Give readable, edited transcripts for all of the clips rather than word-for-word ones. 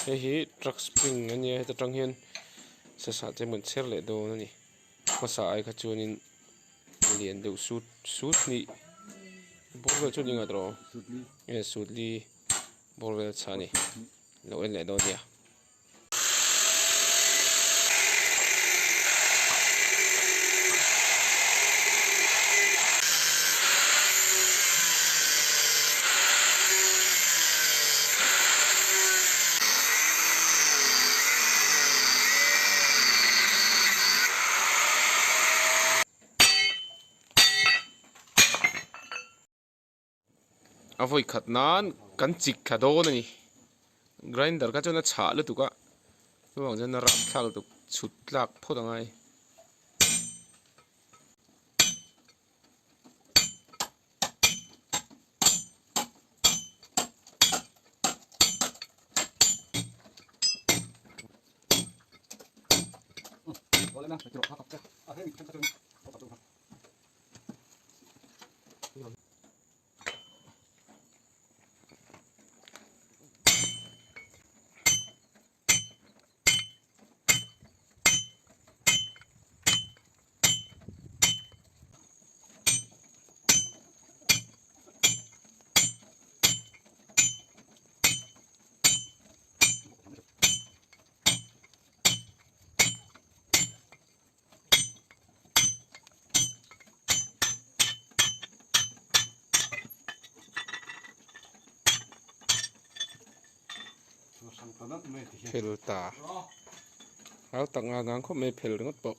hi truck spring ani he ta tang hian sa che mun cher le do ani masa ai kha chuanin lian deuh suit ni borvel chu ninga tro sutli borvel chani lo en le do nia avoi khat nan kan chik khado ni grinder ka chona cha lu tu ka ruang jan ram thal tu chut lak phodangai phil ta áo tặng ngang khop me phil ngot bo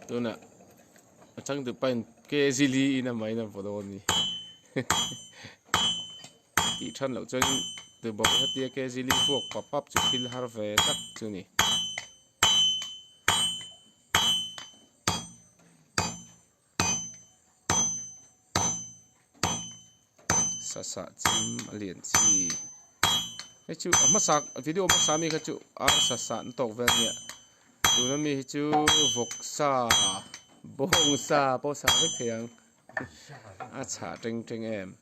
tôi nè chẳng được bay cái gì li na mấy năm vừa ni ý chân lâu chân từ bỏ hết tia cái gì li phuộc pop up chụp phim har về tắt chứ nè sa chim liền chi cái chú masak video masak mi cái chú sa nó tộc về nè tụi nó mi chú vok sa bông sa bông sa với thiang chả trinh trinh em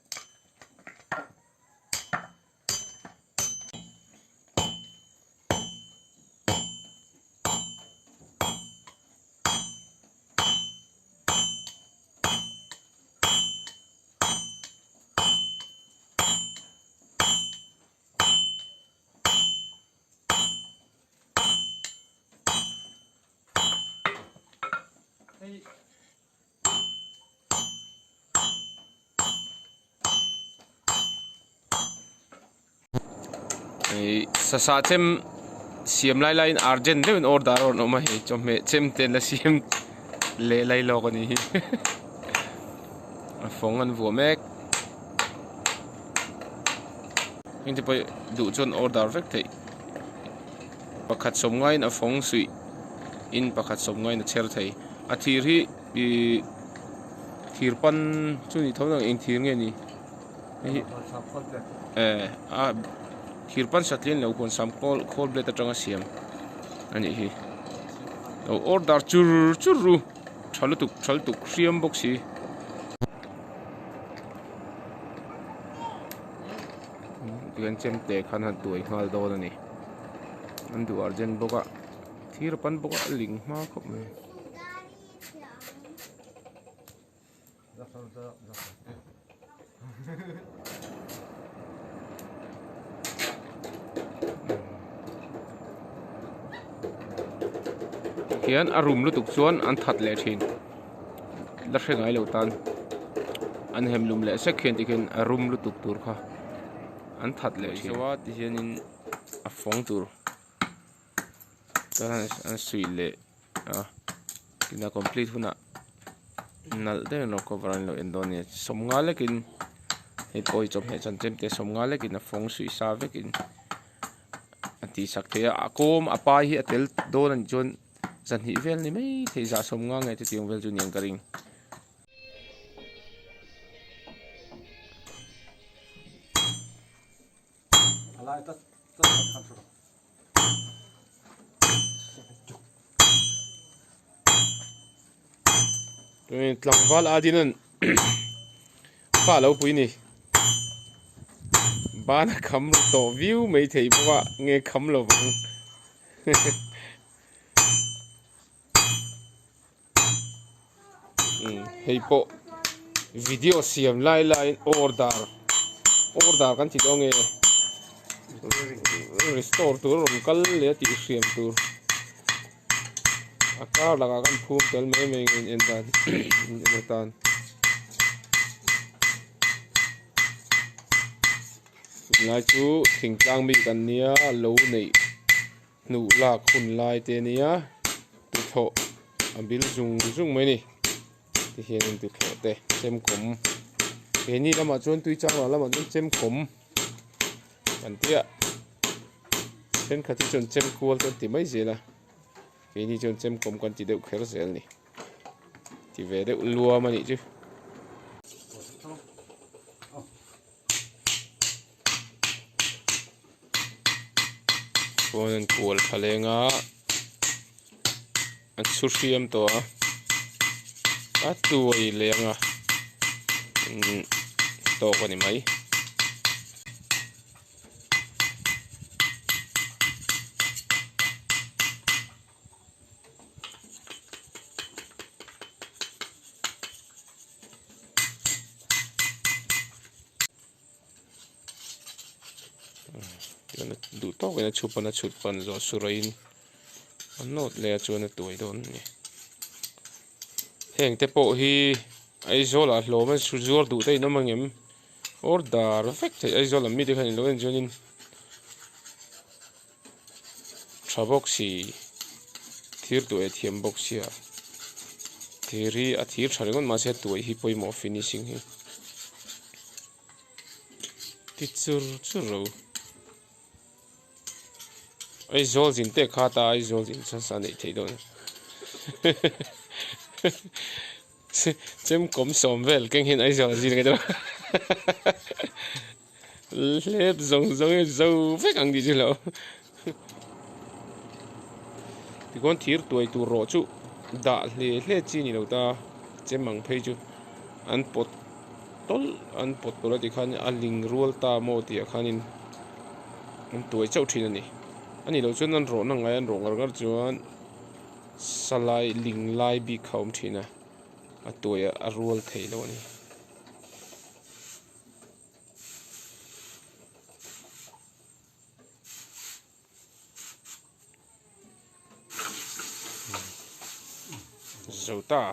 sa chem siam lai lai argent de order or no ma hi chome chemte la siam le lai lo ko ni phong an vu mek inte poi du chon order vek thei pakhat som ngai na phong sui in pakhat som ngai na cher thei a thir hi thir pan chu ni thona eng thir nge ni hlir pan satlin lo kon sam kol bleta tanga siam ani hi order churru thaltuk siam boxi dian chemte khan han tuai ngal do ni an du arjen boka hlir pan boka ling ma khop me hian arum lu tuk chuan an that le thin la hrengai lo tan an hem lum le sekhen tikin arum lu tuk tur kha an that le thin wa ti hianin a phong tur tan an sui le kina complete huna nalh te no cover an lo endonia som nga lekin he poi chom he chan chemte som nga lekin a fong sui sa vekin ati sak the a kom a pai hi atel don an chon zan hi vel ni mai thei za som nga ngai te tiang vel chu niang karing alai ta control tlang wal adinan pa lo pui ni bana kham to view mai thei bawa nge kham lo bang hei po video siam lai lai order kan ti dong e restore tur rom kal le ti siam tur akar laga kan phum tel me me in dan tan ngai chu thingtlang mi kan nia lo nei nu la khun lai te nia tu tho ambil zung mai ni ti hian tu tho te chem kom ke ni lama chon tui chang lama chon chem kom kan tia chen khati chon chem kual kan ti mai zela ke ni chon chem kom kan ti deuh kher zel ni ti ve deuh luam ani chu chuan an kual thalenga an chu siam to a tuai lenga to ko ni mai du to cái chut pan zo surain an not le chuan tuai don ni heng te po hi ai zol a hlom an su zor du te no mangem order fek te ai zol mi de khan lo en jonin thabok si thir tu e thiam box sia thiri a thir tharingon ma se tuai hi poi mo finishing hi ti chur ro ai zol zin te khata ai zol zin sa nei thei don chem kom som vel keng hin ai zol zin cái đó lep zawng e zo vek ang di lo ti kon thir tuai tu ro chu da hle chi ni lo ta chem mang phei chu an pot tol ti khan a ling rual ta mo ti a khanin an tuai chau thin ani ani lo chuan an ro na ngai an ro ngar chuan salai ling lai bi khawm thina a toya a rual thei lo ani zota